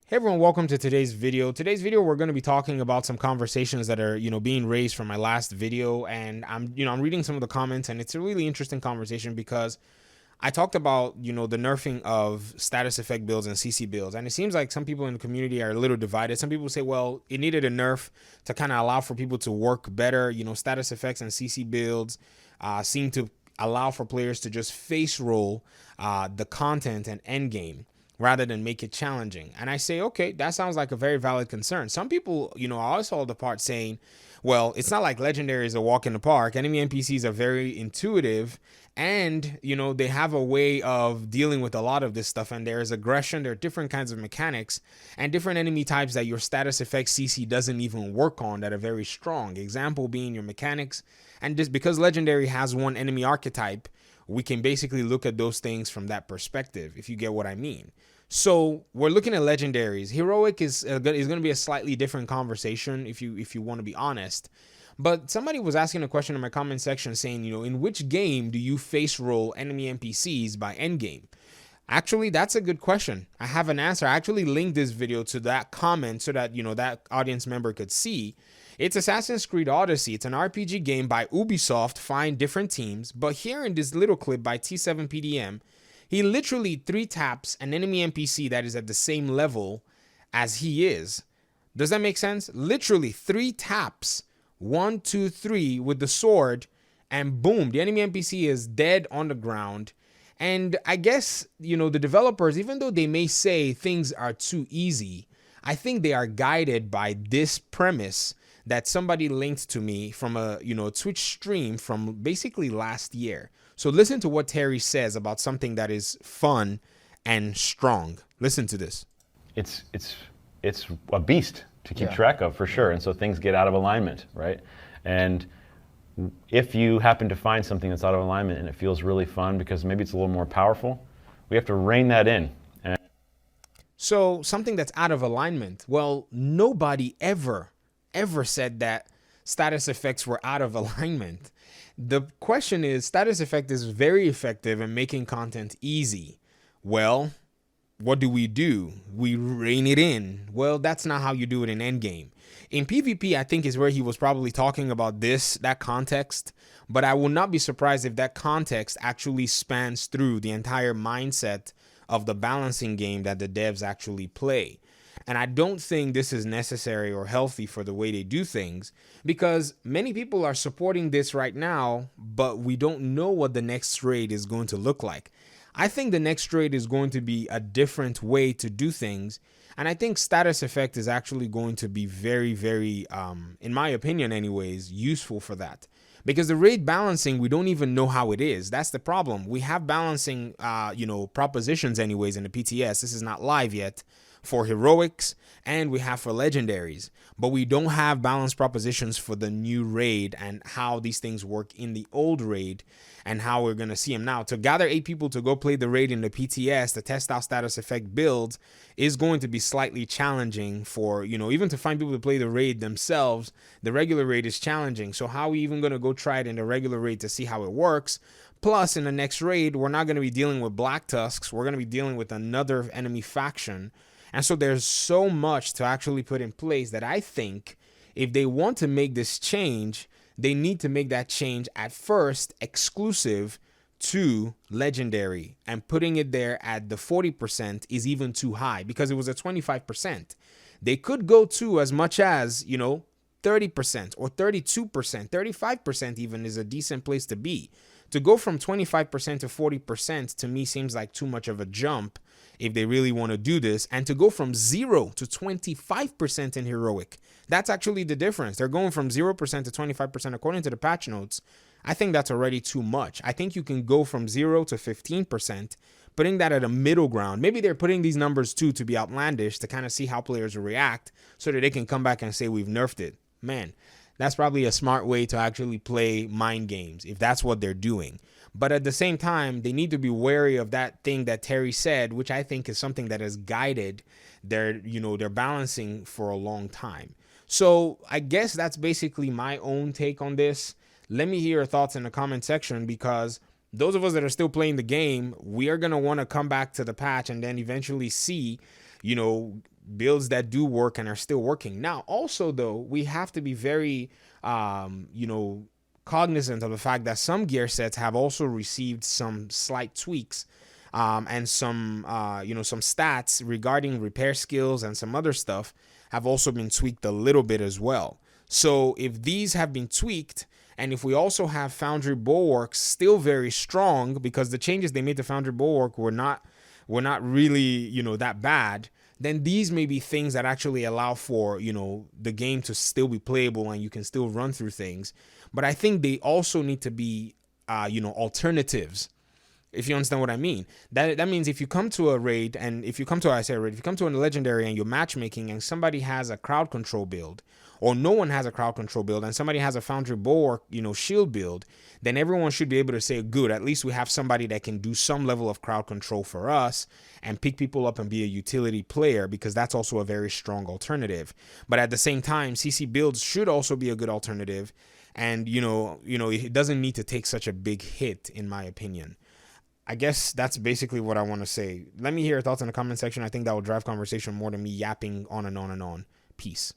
Hey everyone, welcome to today's video. Today's video, we're going to be talking about some conversations that are, being raised from my last video. And I'm reading some of the comments, and it's a really interesting conversation because I talked about, the nerfing of status effect builds and CC builds. And it seems like some people in the community are a little divided. Some people say, well, it needed a nerf to kind of allow for people to work better. Status effects and CC builds seem to allow for players to just face roll the content and end game, rather than make it challenging. And I say, okay, that sounds like a very valid concern. Some people, I always saw the part saying, well, it's not like Legendary is a walk in the park. Enemy NPCs are very intuitive, and, they have a way of dealing with a lot of this stuff. And there's aggression, there are different kinds of mechanics and different enemy types that your status effect CC doesn't even work on that are very strong. Example being your mechanics. And just because Legendary has one enemy archetype, we can basically look at those things from that perspective, if you get what I mean. So we're looking at legendaries. Heroic is going to be a slightly different conversation if you want to be honest. But somebody was asking a question in my comment section saying, in which game do you face roll enemy NPCs by endgame? Actually, that's a good question. I have an answer. I actually linked this video to that comment so that, that audience member could see. It's Assassin's Creed Odyssey. It's an RPG game by Ubisoft. Find different teams. But here in this little clip by T7PDM, he literally 3-taps an enemy NPC that is at the same level as he is. Does that make sense? Literally 3 taps, 1, 2, 3 with the sword, and boom, the enemy NPC is dead on the ground. And I guess, the developers, even though they may say things are too easy, I think they are guided by this premise that somebody linked to me from a, Twitch stream from basically last year. So listen to what Terry says about something that is fun and strong. Listen to this. It's a beast to keep track of, for sure. And so things get out of alignment, right? And if you happen to find something that's out of alignment and it feels really fun because maybe it's a little more powerful, we have to rein that in. So something that's out of alignment. Well, nobody ever said that status effects were out of alignment. The question is, status effect is very effective in making content easy. Well, what do? We rein it in. Well, that's not how you do it in endgame. In PvP, I think is where he was probably talking about that context, but I will not be surprised if that context actually spans through the entire mindset of the balancing game that the devs actually play. And I don't think this is necessary or healthy for the way they do things, because many people are supporting this right now, but we don't know what the next raid is going to look like. I think the next raid is going to be a different way to do things. And I think status effect is actually going to be very, very, in my opinion anyways, useful for that. Because the raid balancing, we don't even know how it is. That's the problem. We have balancing, propositions anyways in the PTS. This is not live yet for heroics, and we have for legendaries, but we don't have balanced propositions for the new raid and how these things work in the old raid and how we're going to see them now. To gather 8 people to go play the raid in the PTS to test out status effect builds is going to be slightly challenging for, even to find people to play the raid themselves. The regular raid is challenging. So how are we even going to go try it in the regular raid to see how it works? Plus, in the next raid, we're not going to be dealing with Black Tusks. We're going to be dealing with another enemy faction. And so there's so much to actually put in place that I think if they want to make this change, they need to make that change at first exclusive to legendary, and putting it there at the 40% is even too high because it was at 25%. They could go to as much as, 30% or 32%, 35% even is a decent place to be. To go from 25% to 40% to me seems like too much of a jump if they really want to do this. And to go from 0 to 25% in heroic, that's actually the difference. They're going from 0% to 25% according to the patch notes. I think that's already too much. I think you can go from 0 to 15%, putting that at a middle ground. Maybe they're putting these numbers too to be outlandish to kind of see how players will react so that they can come back and say we've nerfed it. Man, that's probably a smart way to actually play mind games if that's what they're doing. But at the same time, they need to be wary of that thing that Terry said, which I think is something that has guided their balancing for a long time. So I guess that's basically my own take on this. Let me hear your thoughts in the comment section, because those of us that are still playing the game, we are going to want to come back to the patch and then eventually see builds that do work and are still working. Now, also though, we have to be very, cognizant of the fact that some gear sets have also received some slight tweaks, and some stats regarding repair skills and some other stuff have also been tweaked a little bit as well. So if these have been tweaked, and if we also have Foundry Bulwark still very strong, because the changes they made to Foundry Bulwark were not really, that bad, then these may be things that actually allow for, the game to still be playable and you can still run through things. But I think they also need to be, alternatives, if you understand what I mean. That means if you come to a raid, and if you come to a legendary and you're matchmaking and somebody has a crowd control build, or no one has a crowd control build and somebody has a Foundry Bulwark, shield build, then everyone should be able to say, good, at least we have somebody that can do some level of crowd control for us and pick people up and be a utility player, because that's also a very strong alternative. But at the same time, CC builds should also be a good alternative, and it doesn't need to take such a big hit, in my opinion. I guess that's basically what I want to say. Let me hear your thoughts in the comment section. I think that will drive conversation more than me yapping on and on and on. Peace.